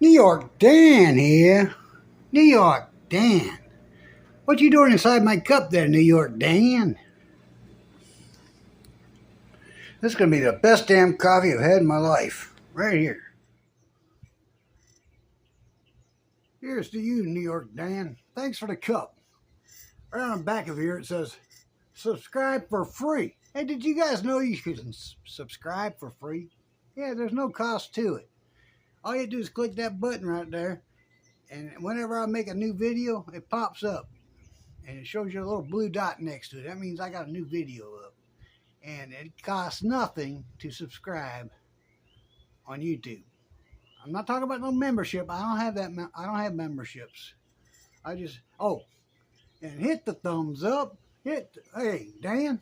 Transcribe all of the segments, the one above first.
New York Dan here. New York Dan. What you doing inside my cup there, New York Dan? This is going to be the best damn coffee I've had in my life. Right here. Here's to you, New York Dan. Thanks for the cup. Right on the back of here it says, subscribe for free. Hey, did you guys know you can subscribe for free? Yeah, there's no cost to it. All you do is click that button right there, and whenever I make a new video, it pops up. And it shows you a little blue dot next to it. That means I got a new video up. And it costs nothing to subscribe on YouTube. I'm not talking about no membership. I don't have that. I don't have memberships. I just, and hit the thumbs up. Hey, Dan.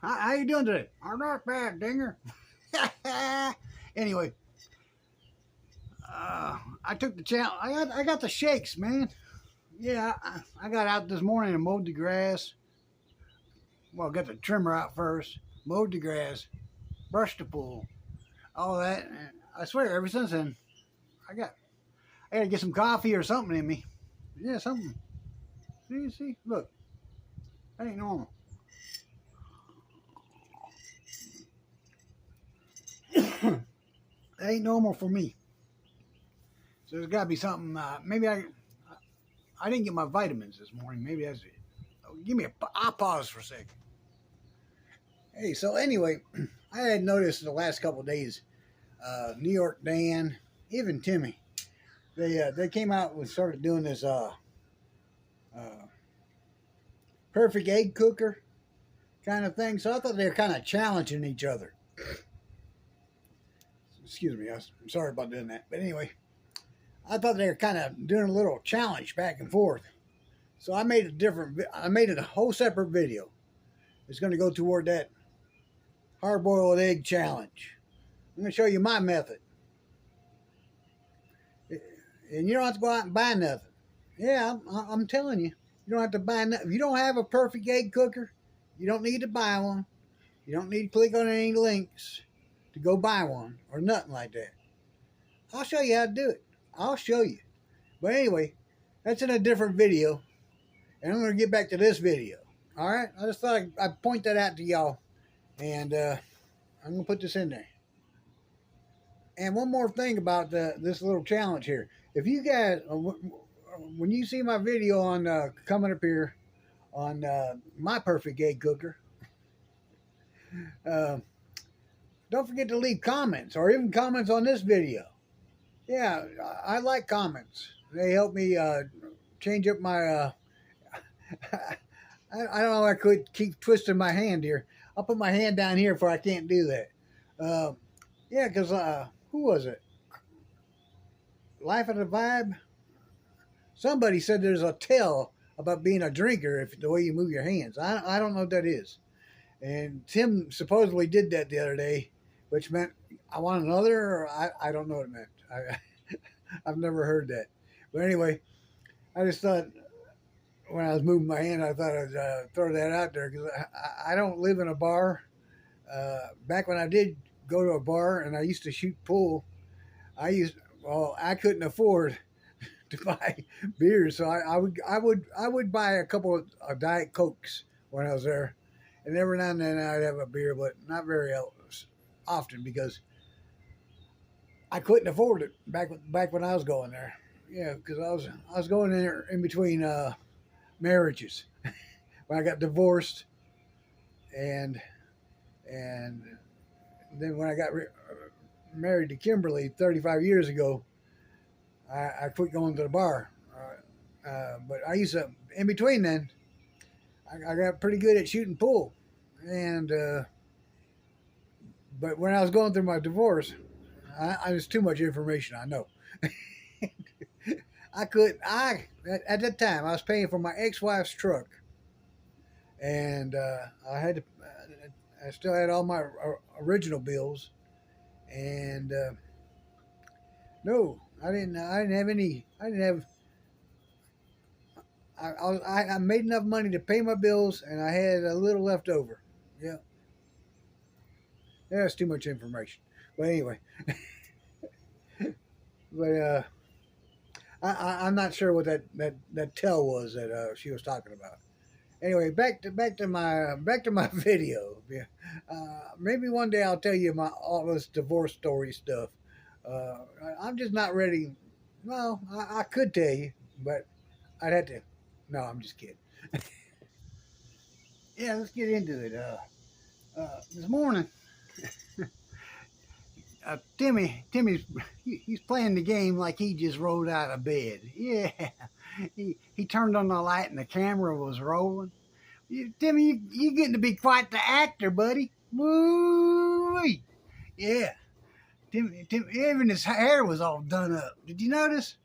How you doing today? I'm not bad, Dinger. Anyway, I took the challenge. I got the shakes, man. Yeah, I got out this morning and mowed the grass. Well, got the trimmer out first, mowed the grass, brushed the pool, all that. And I swear, ever since then, I got to get some coffee or something in me. Yeah, something. See, look, that ain't normal. That ain't normal for me. So there's got to be something. Maybe I didn't get my vitamins this morning. Maybe that's it. I'll pause for a second. Hey, so anyway, I had noticed in the last couple of days, New York Dan, even Timmy, they came out and started doing this perfect egg cooker kind of thing. So I thought they were kind of challenging each other. Excuse me, I'm sorry about doing that. But anyway, I thought they were kind of doing a little challenge back and forth. So I made a whole separate video. It's going to go toward that hard-boiled egg challenge. I'm going to show you my method. And you don't have to go out and buy nothing. Yeah, I'm telling you. You don't have to buy nothing. If you don't have a perfect egg cooker, you don't need to buy one. You don't need to click on any links to go buy one or nothing like that. I'll show you how to do it. I'll show you. But anyway, that's in a different video. And I'm going to get back to this video. All right? I just thought I'd point that out to y'all. And I'm going to put this in there. And one more thing about this little challenge here. If you guys, when you see my video on coming up here on my perfect egg cooker, don't forget to leave comments or even comments on this video. Yeah, I like comments. They help me change up my... I don't know. I could keep twisting my hand here. I'll put my hand down here for I can't do that. Yeah, because who was it? Life of the Vibe? Somebody said there's a tell about being a drinker if the way you move your hands. I don't know what that is. And Tim supposedly did that the other day, which meant I want another, or I don't know what it meant. I've never heard that. But anyway, I just thought when I was moving my hand, I thought I'd throw that out there because I don't live in a bar. Back when I did go to a bar and I used to shoot pool, I couldn't afford to buy beers, so I would buy a couple of Diet Cokes when I was there, and every now and then I'd have a beer, but not very often because I couldn't afford it back when I was going there. Yeah, because I was going there in between marriages when I got divorced, and then when I got married to Kimberly 35 years ago, I quit going to the bar. But I used to, in between then, I got pretty good at shooting pool, and but when I was going through my divorce, I was too much information. I know. At that time I was paying for my ex-wife's truck, and I still had all my original bills, and no, I didn't have any. I made enough money to pay my bills, and I had a little left over. Yeah, that's too much information. But anyway, but I'm not sure what that tell was that she was talking about. Anyway, back to my video. Yeah. Maybe one day I'll tell you my all this divorce story stuff. Uh, I'm just not ready. Well, I could tell you, but I'd have to. No, I'm just kidding. Yeah, let's get into it. This morning, Timmy's playing the game like he just rolled out of bed. Yeah, he turned on the light and the camera was rolling. Timmy, you getting to be quite the actor, buddy. Woo! Yeah, Tim, even his hair was all done up. Did you notice?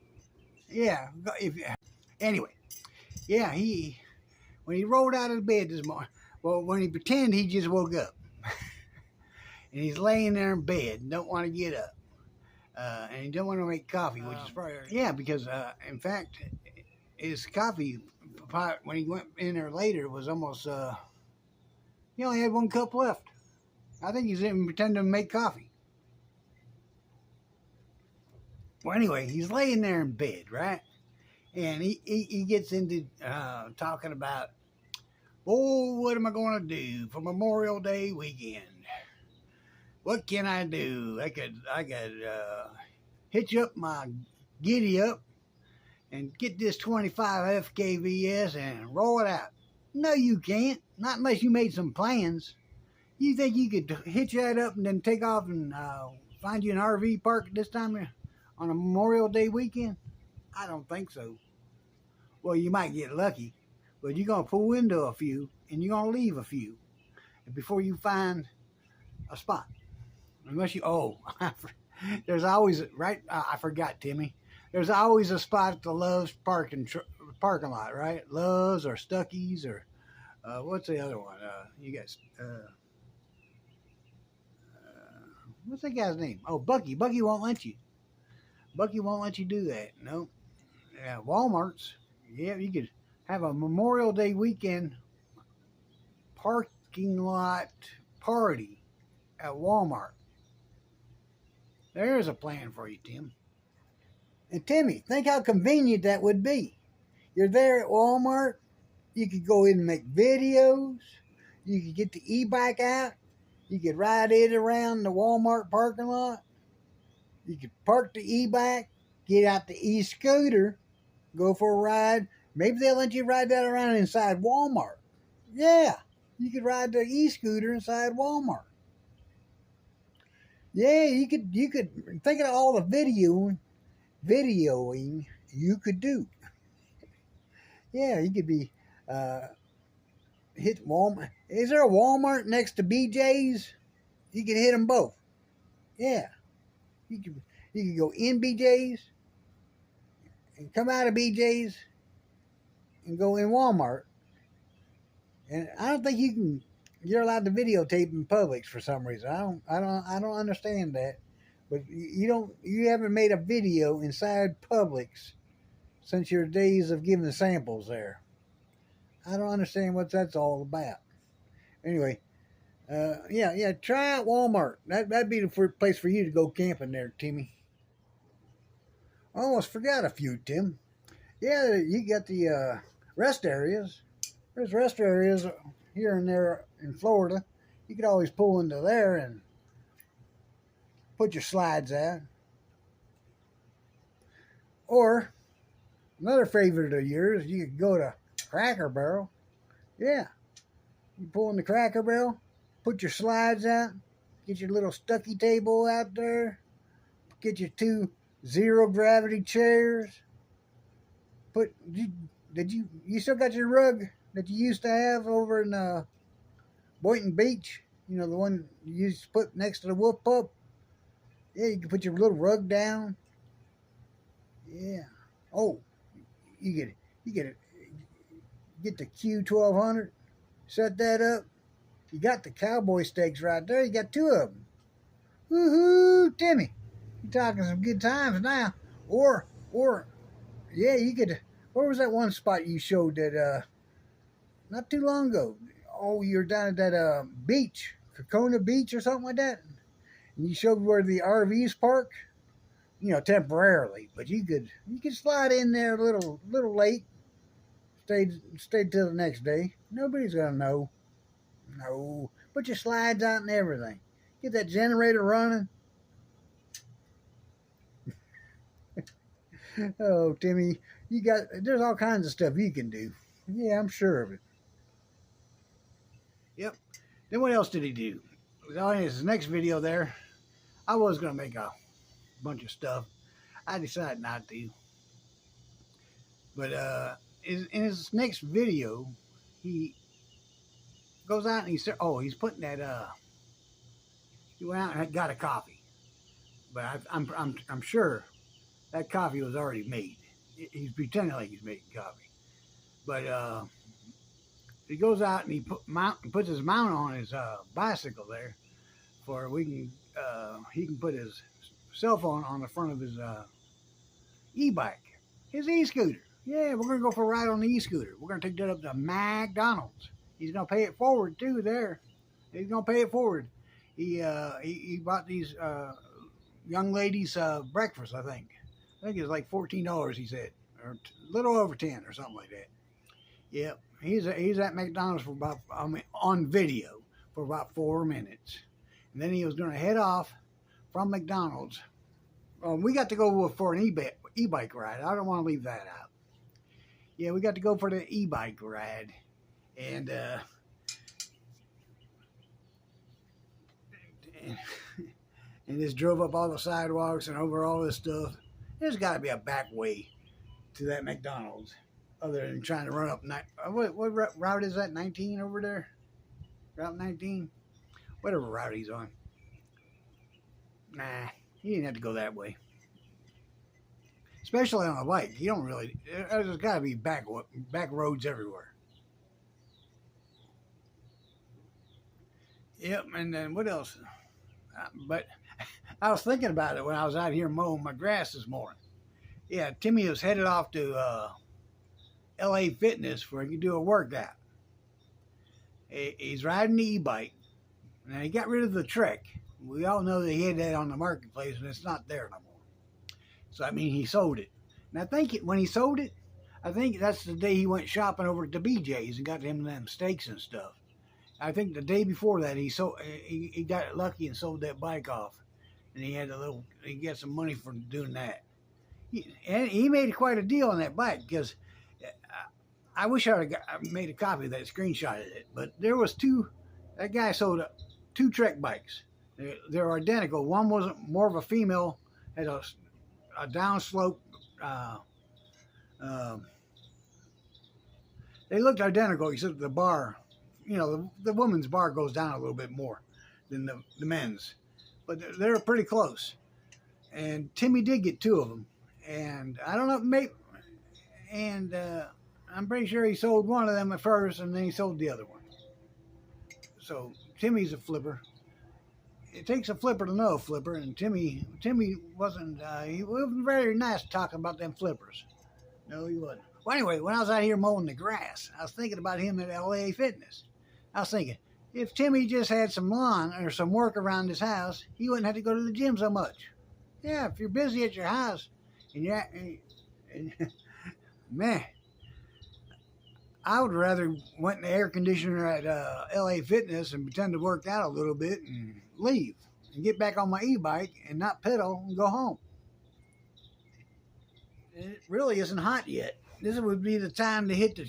Yeah. Anyway, yeah, when he rolled out of bed this morning, well, when he pretended he just woke up, and he's laying there in bed, and don't want to get up, and he don't want to make coffee, which is probably yeah, because in fact, his coffee pot when he went in there later was almost he only had 1 cup left. I think he's even pretending to make coffee. Well, anyway, he's laying there in bed, right? And he gets into talking about, oh, what am I going to do for Memorial Day weekend? What can I do? I could hitch up my giddy up and get this 25 FKVS and roll it out. No, you can't. Not unless you made some plans. You think you could hitch that up and then take off and find you an RV park this time on a Memorial Day weekend? I don't think so. Well, you might get lucky, but you're going to pull into a few and you're going to leave a few before you find a spot. Unless you, there's always, right? I forgot, Timmy. There's always a spot at the Love's parking lot, right? Love's or Stuckey's or what's the other one? You guys, what's that guy's name? Oh, Bucky. Bucky won't let you. Bucky won't let you do that. No. Yeah, Walmart's. Yeah, you could have a Memorial Day weekend parking lot party at Walmart. There's a plan for you, Tim. And Timmy, think how convenient that would be. You're there at Walmart. You could go in and make videos. You could get the e-bike out. You could ride it around the Walmart parking lot. You could park the e-bike, get out the e-scooter, go for a ride. Maybe they'll let you ride that around inside Walmart. Yeah, you could ride the e-scooter inside Walmart. Yeah, you could think of all the videoing you could do. Yeah, you could be hit Walmart. Is there a Walmart next to BJ's? You could hit them both. Yeah, you could go in BJ's and come out of BJ's and go in Walmart. And I don't think you're allowed to videotape in Publix for some reason. I don't understand that. But you haven't made a video inside Publix since your days of giving samples there. I don't understand what that's all about. Anyway, yeah, try out Walmart. That'd be the place for you to go camping there, Timmy. I almost forgot a few, Tim. Yeah, you got the rest areas. There's rest areas here and there in Florida. You could always pull into there and put your slides out. Or another favorite of yours, you could go to Cracker Barrel. Yeah, you pull in the Cracker Barrel, put your slides out, get your little stucky table out there, get your 2 zero gravity chairs. You still got your rug that you used to have over in Boynton Beach? You know, the one you used to put next to the wolf pup? Yeah, you can put your little rug down. Yeah. Oh, you get the Q1200, set that up. You got the cowboy steaks right there. You got 2 of them. Woohoo, Timmy! You're talking some good times now. Or yeah, you could. Where was that one spot you showed that not too long ago? Oh, you're down at that beach, Kokona Beach or something like that. And you showed where the RVs park, you know, temporarily, but you could slide in there a little late, stay till the next day. Nobody's gonna know. No, put your slides out and everything. Get that generator running. Oh, Timmy, there's all kinds of stuff you can do. Yeah, I'm sure of it. Yep. Then what else did he do? Oh, in his next video there, I was gonna make a bunch of stuff. I decided not to. But in his next video, he goes out and he's putting that he went out and got a coffee. But I'm sure that coffee was already made. He's pretending like he's making coffee. But he goes out and puts his mount on his bicycle there, for he can put his cell phone on the front of his e-bike, his e-scooter. Yeah, we're gonna go for a ride on the e-scooter. We're gonna take that up to McDonald's. He's gonna pay it forward too. There, he's gonna pay it forward. He bought these young ladies breakfast. I think it was like $14. He said, or a little over 10 or something like that. Yep, he's at McDonald's for about on video for about 4 minutes, and then he was gonna head off from McDonald's. We got to go for an e-bike ride. I don't want to leave that out. Yeah, we got to go for the e-bike ride, and just drove up all the sidewalks and over all this stuff. There's got to be a back way to that McDonald's, other than trying to run up. What route is that? 19 over there? Route 19? Whatever route he's on. Nah, he didn't have to go that way. Especially on a bike. You don't really. There's got to be back roads everywhere. Yep, and then what else? But I was thinking about it when I was out here mowing my grass this morning. Yeah, Timmy was headed off to LA Fitness where he could do a workout. He's riding the e-bike. Now, he got rid of the Trek. We all know that he had that on the marketplace, and it's not there no more. So, I mean, he sold it. And I think when he sold it, I think that's the day he went shopping over at the BJ's and got him them steaks and stuff. I think the day before that, he got lucky and sold that bike off. And he got some money for doing that. He made quite a deal on that bike, because I wish I would have made a copy of that, screenshotted it. But there was that guy sold 2 Trek bikes. They're identical. One was more of a female, had a downslope. They looked identical, except the bar. You know, the woman's bar goes down a little bit more than the men's, but they're pretty close. And Timmy did get 2 of them, and I don't know, maybe, and I'm pretty sure he sold one of them at first, and then he sold the other one. So Timmy's a flipper. It takes a flipper to know a flipper, and Timmy wasn't. He wasn't very nice talking about them flippers. No, he wasn't. Well, anyway, when I was out here mowing the grass, I was thinking about him at LA Fitness. I was thinking, if Timmy just had some lawn or some work around his house, he wouldn't have to go to the gym so much. Yeah, if you're busy at your house, and man, I would rather went in the air conditioner at LA Fitness and pretend to work out a little bit and leave and get back on my e-bike and not pedal and go home. It really isn't hot yet. This would be the time to hit the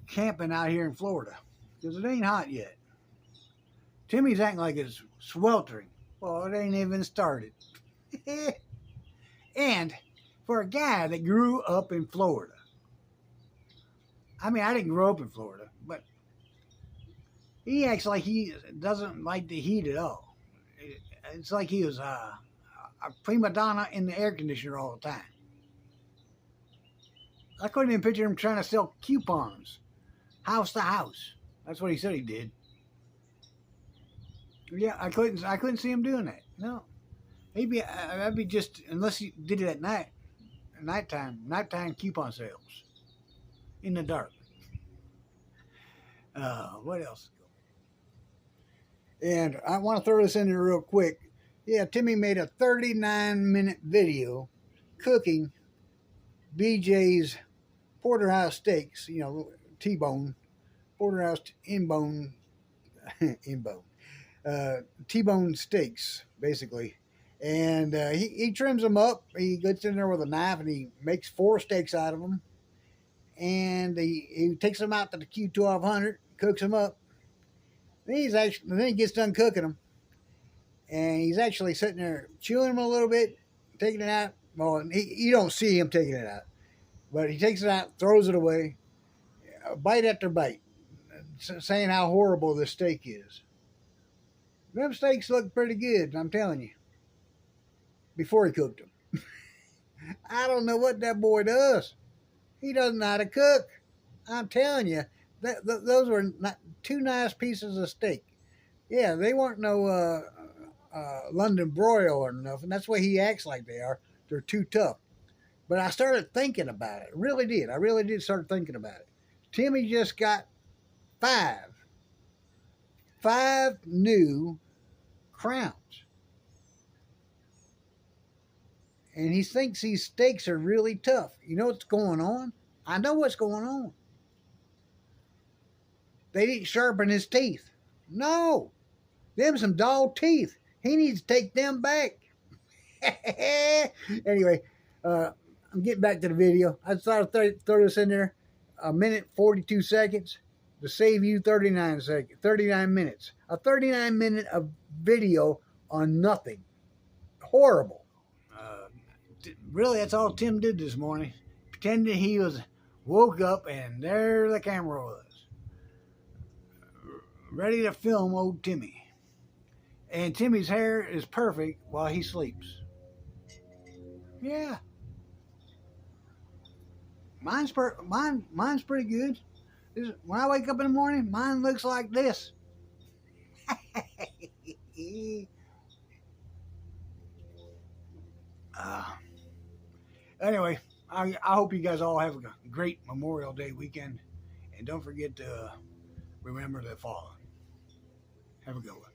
camping out here in Florida, because it ain't hot yet. Timmy's acting like it's sweltering. Well, it ain't even started. And for a guy that grew up in Florida, I mean, I didn't grow up in Florida, but he acts like he doesn't like the heat at all. It's like he was a prima donna in the air conditioner all the time. I couldn't even picture him trying to sell coupons, house to house. That's what he said he did. Yeah, I couldn't see him doing that. No, that'd be just, unless he did it at nighttime coupon sales in the dark. What else? And I want to throw this in there real quick. Yeah, Timmy made a 39-minute video cooking BJ's porterhouse steaks. You know, T-bone, porterhouse in-bone, in-bone, T-bone steaks, basically. And he trims them up. He gets in there with a knife and he makes 4 steaks out of them. And he takes them out to the Q1200, cooks them up. Then he gets done cooking them, and he's actually sitting there chewing them a little bit, taking it out. Well, you don't see him taking it out, but he takes it out, throws it away, bite after bite, saying how horrible this steak is. Them steaks look pretty good, I'm telling you, before he cooked them. I don't know what that boy does. He doesn't know how to cook. I'm telling you, those were not 2 nice pieces of steak. Yeah, they weren't no London broil or nothing. That's why he acts like they are. They're too tough. But I started thinking about it. Really did. I really did start thinking about it. Timmy just got 5 new crowns. And he thinks these steaks are really tough. You know what's going on? I know what's going on. They didn't sharpen his teeth. No. Them some dog teeth. He needs to take them back. Anyway, I'm getting back to the video. I thought I'd throw this in there. 1 minute 42 seconds to save you 39 minutes. A 39-minute of video on nothing. Horrible. Really, that's all Tim did this morning. Pretended he woke up and there the camera was. Ready to film old Timmy. And Timmy's hair is perfect while he sleeps. Yeah. Mine's pretty good. When I wake up in the morning, mine looks like this. Anyway, I hope you guys all have a great Memorial Day weekend. And don't forget to remember the fallen. Have a good one.